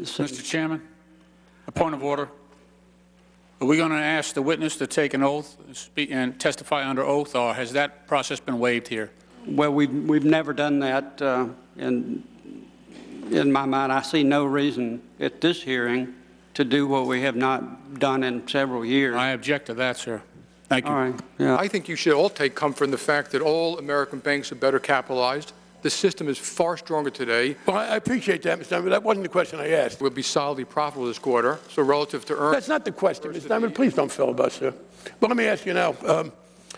Mr. Chairman, a point of order. Are we going to ask the witness to take an oath and testify under oath, or has that process been waived here? Well, we've never done that. In my mind, I see no reason at this hearing to do what we have not done in several years. I object to that, sir. Thank you. All right. Yeah. I think you should all take comfort in the fact that all American banks are better capitalized. The system is far stronger today. Well, I appreciate that, Mr. Diamond. That wasn't the question I asked. We'll be solidly profitable this quarter. So relative to earnings. That's not the question, Mr. Diamond. Please don't filibuster. But let me ask you now.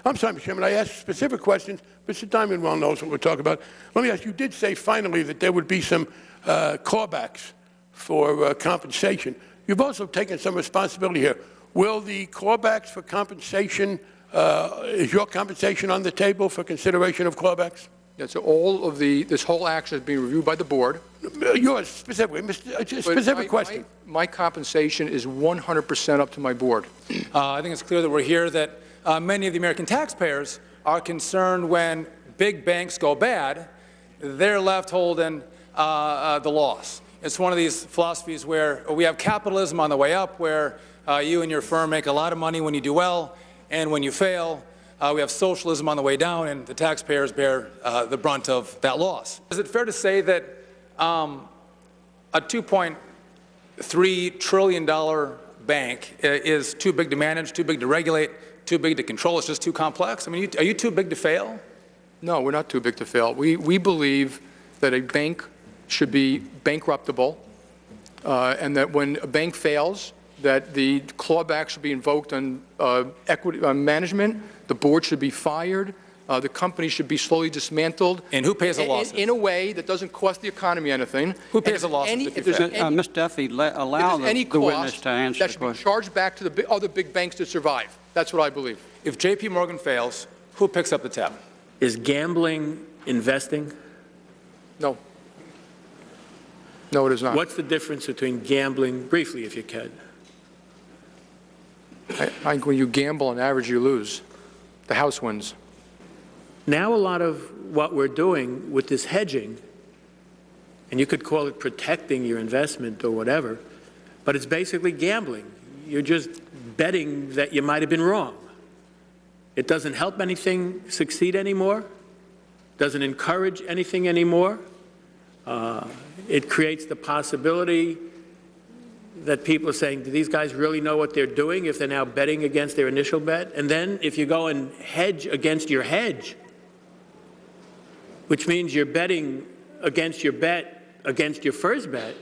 I'm sorry, Mr. Chairman. I asked specific questions. Mr. Diamond well knows what we're talking about. Let me ask you, did say finally that there would be some clawbacks for compensation. You've also taken some responsibility here. Will the clawbacks for compensation, is your compensation on the table for consideration of clawbacks? Yeah, so all of this whole action is being reviewed by the board. Yours specifically, specific question. My compensation is 100% up to my board. I think it's clear that we're here that many of the American taxpayers are concerned when big banks go bad, they're left holding the loss. It's one of these philosophies where we have capitalism on the way up, where you and your firm make a lot of money when you do well, and when you fail, we have socialism on the way down, and the taxpayers bear the brunt of that loss. Is it fair to say that a $2.3 trillion bank is too big to manage, too big to regulate, too big to control? It's just too complex? I mean, are you too big to fail? No, we're not too big to fail. We believe that a bank should be bankruptable, and that when a bank fails, that the clawback should be invoked on equity management. The board should be fired. The company should be slowly dismantled. And who pays the losses? In a way that doesn't cost the economy anything. Who pays the losses? Ms. Duffy, allow the witness to answer that should be charged back to the other big banks to survive. That's what I believe. If JPMorgan fails, who picks up the tab? Is gambling investing? No. No, it is not. What's the difference between gambling, briefly if you could? I think when you gamble, on average, you lose. The house wins. Now a lot of what we're doing with this hedging, and you could call it protecting your investment or whatever, but it's basically gambling. You're just betting that you might have been wrong. It doesn't help anything succeed anymore, doesn't encourage anything anymore. It creates the possibility that people are saying, do these guys really know what they're doing if they're now betting against their initial bet? And then if you go and hedge against your hedge, which means you're betting against your bet against your first bet,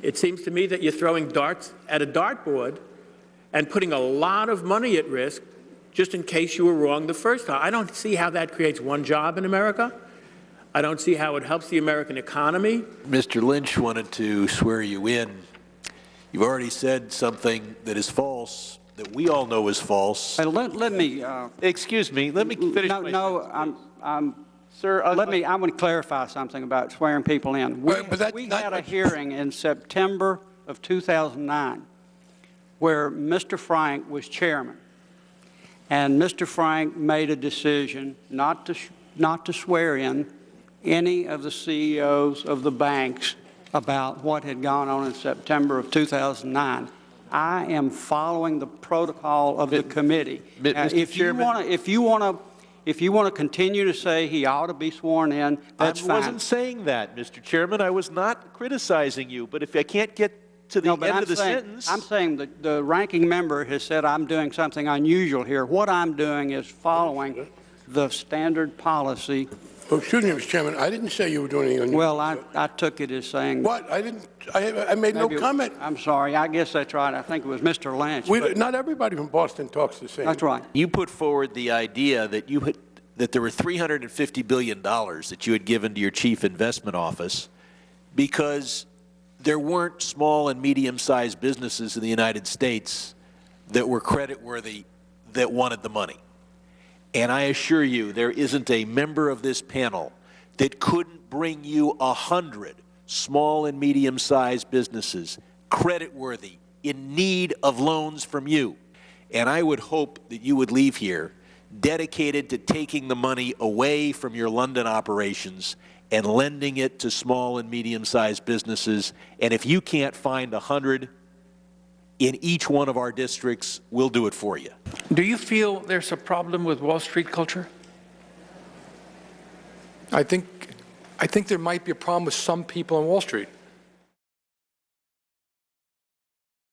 it seems to me that you're throwing darts at a dartboard and putting a lot of money at risk just in case you were wrong the first time. I don't see how that creates one job in America. I don't see how it helps the American economy. Mr. Lynch wanted to swear you in. You've already said something that is false, that we all know is false. Let me... Excuse me. Let me finish my sentence. Sir, I want to clarify something about swearing people in. We had a hearing in September of 2009 where Mr. Frank was chairman. And Mr. Frank made a decision not to swear in any of the CEOs of the banks about what had gone on in September of 2009. I am following the protocol of the committee. If you want to continue to say he ought to be sworn in, that's fine. I wasn't saying that, Mr. Chairman. I was not criticizing you. But if I can't get to the end of the sentence. I'm saying that the ranking member has said I'm doing something unusual here. What I'm doing is following the standard policy. Oh, excuse me, Mr. Chairman. I didn't say you were doing anything unusual. Well, I took it as saying... What? I didn't. I made no comment. I'm sorry. I guess that's right. I think it was Mr. Lynch. Not everybody from Boston talks the same. That's right. You put forward the idea that that there were $350 billion that you had given to your chief investment office because there weren't small and medium-sized businesses in the United States that were creditworthy that wanted the money. And I assure you, there isn't a member of this panel that couldn't bring you 100 small and medium-sized businesses, creditworthy, in need of loans from you. And I would hope that you would leave here dedicated to taking the money away from your London operations and lending it to small and medium-sized businesses. And if you can't find 100 in each one of our districts, we'll do it for you. Do you feel there's a problem with Wall Street culture? I think there might be a problem with some people on Wall Street.